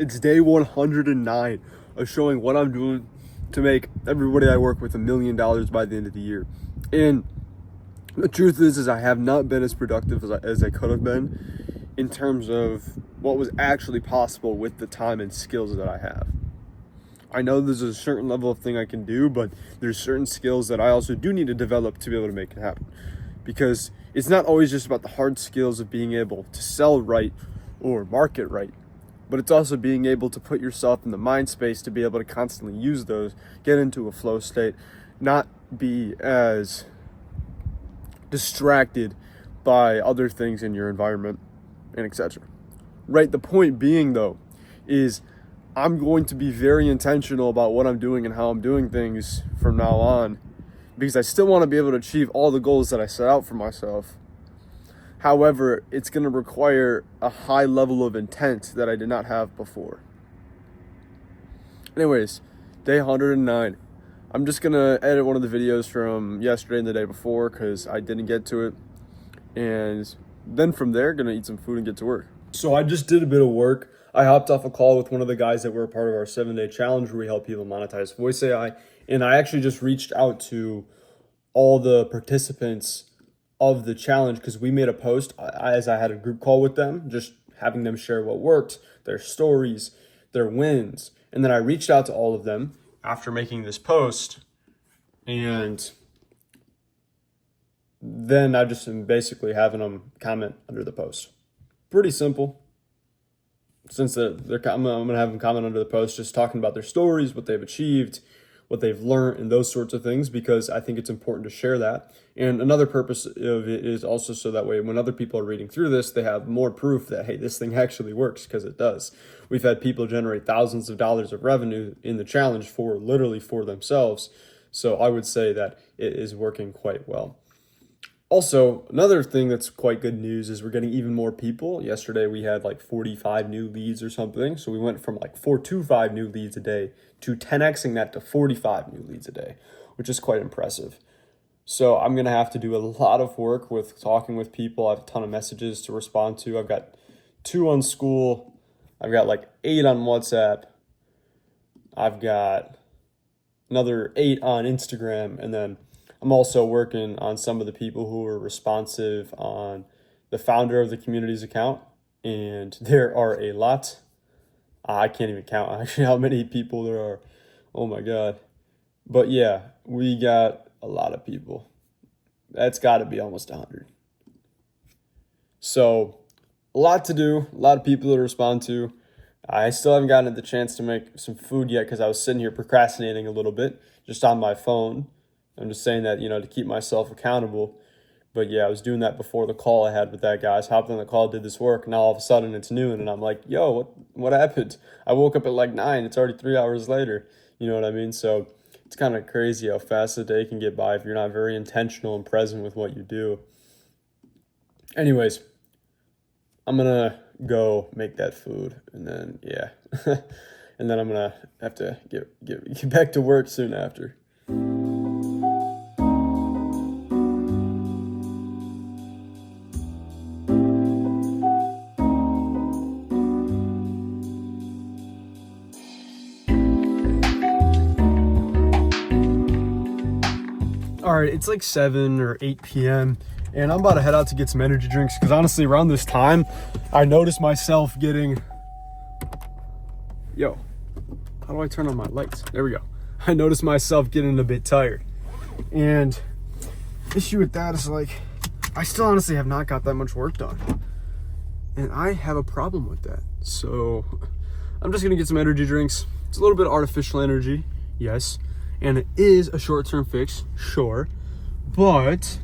It's day 109 of showing what I'm doing to make everybody I work with $1 million by the end of the year. And the truth is I have not been as productive as I could have been in terms of what was actually possible with the time and skills that I have. I know there's a certain level of thing I can do, but there's certain skills that I also do need to develop to be able to make it happen. Because it's not always just about the hard skills of being able to sell right or market right, but it's also being able to put yourself in the mind space to be able to constantly use those, get into a flow state, not be as distracted by other things in your environment, and etc. Right? The point being, though, is I'm going to be very intentional about what I'm doing and how I'm doing things from now on, because I still want to be able to achieve all the goals that I set out for myself. However, it's going to require a high level of intent that I did not have before. Anyways, day 109. I'm just going to edit one of the videos from yesterday and the day before because I didn't get to it. And then from there, going to eat some food and get to work. So I just did a bit of work. I hopped off a call with one of the guys that were a part of our 7-day challenge where we help people monetize voice AI. And I actually just reached out to all the participants of the challenge because we made a post as I had a group call with them, just having them share what worked, their stories, their wins. And then I reached out to all of them after making this post, and then I just am basically having them comment under the post. Pretty simple. Since I'm going to have them comment under the post, just talking about their stories, what they've achieved, what they've learned, and those sorts of things, because I think it's important to share that. And another purpose of it is also so that way when other people are reading through this, they have more proof that, hey, this thing actually works, because it does. We've had people generate thousands of dollars of revenue in the challenge for themselves. So I would say that it is working quite well. Also, another thing that's quite good news is we're getting even more people. Yesterday, we had like 45 new leads or something. So we went from like 4 to 5 new leads a day to 10xing that to 45 new leads a day, which is quite impressive. So I'm going to have to do a lot of work with talking with people. I have a ton of messages to respond to. I've got 2 on school. I've got like 8 on WhatsApp. I've got another 8 on Instagram, and then I'm also working on some of the people who are responsive on the founder of the community's account, and there are a lot. I can't even count actually how many people there are. Oh my God. But yeah, we got a lot of people. That's got to be almost 100. So a lot to do, a lot of people to respond to. I still haven't gotten the chance to make some food yet because I was sitting here procrastinating a little bit just on my phone. I'm just saying that, to keep myself accountable. But yeah, I was doing that before the call I had with that guy. I hopped on the call, did this work. Now all of a sudden it's noon and I'm like, yo, what happened? I woke up at like 9. It's already 3 hours later. You know what I mean? So it's kind of crazy how fast the day can get by if you're not very intentional and present with what you do. Anyways, I'm going to go make that food, and then, yeah. And then I'm going to have to get back to work soon after. All right, it's like 7 or 8 p.m. and I'm about to head out to get some energy drinks because honestly, around this time, I noticed myself getting... Yo, how do I turn on my lights? There we go. I noticed myself getting a bit tired. And the issue with that is like, I still honestly have not got that much work done. And I have a problem with that. So I'm just gonna get some energy drinks. It's a little bit of artificial energy, yes. And it is a short-term fix, sure. But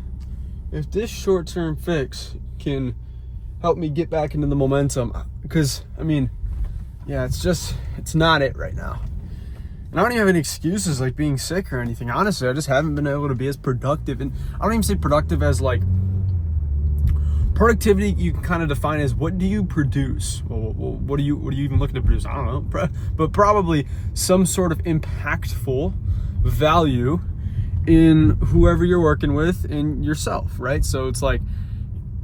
if this short-term fix can help me get back into the momentum, because, yeah, it's not it right now. And I don't even have any excuses like being sick or anything. Honestly, I just haven't been able to be as productive. And I don't even say productive as like, productivity you can kind of define as what do you produce? Well, what are you even looking to produce? I don't know, but probably some sort of impactful value in whoever you're working with and yourself, right? So it's like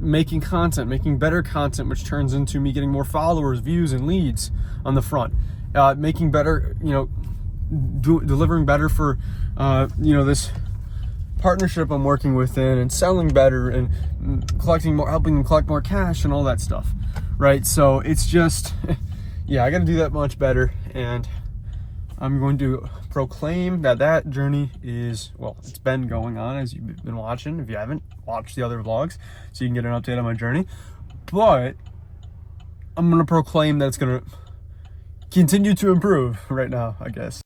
making content, making better content, which turns into me getting more followers, views, and leads on the front. Making better, delivering better for, this partnership I'm working within, and selling better and collecting more, helping them collect more cash and all that stuff, right? So it's just, yeah, I got to do that much better, and I'm going to proclaim that journey is, well, it's been going on, as you've been watching. If you haven't, watch the other vlogs so you can get an update on my journey. But I'm going to proclaim that it's going to continue to improve right now, I guess.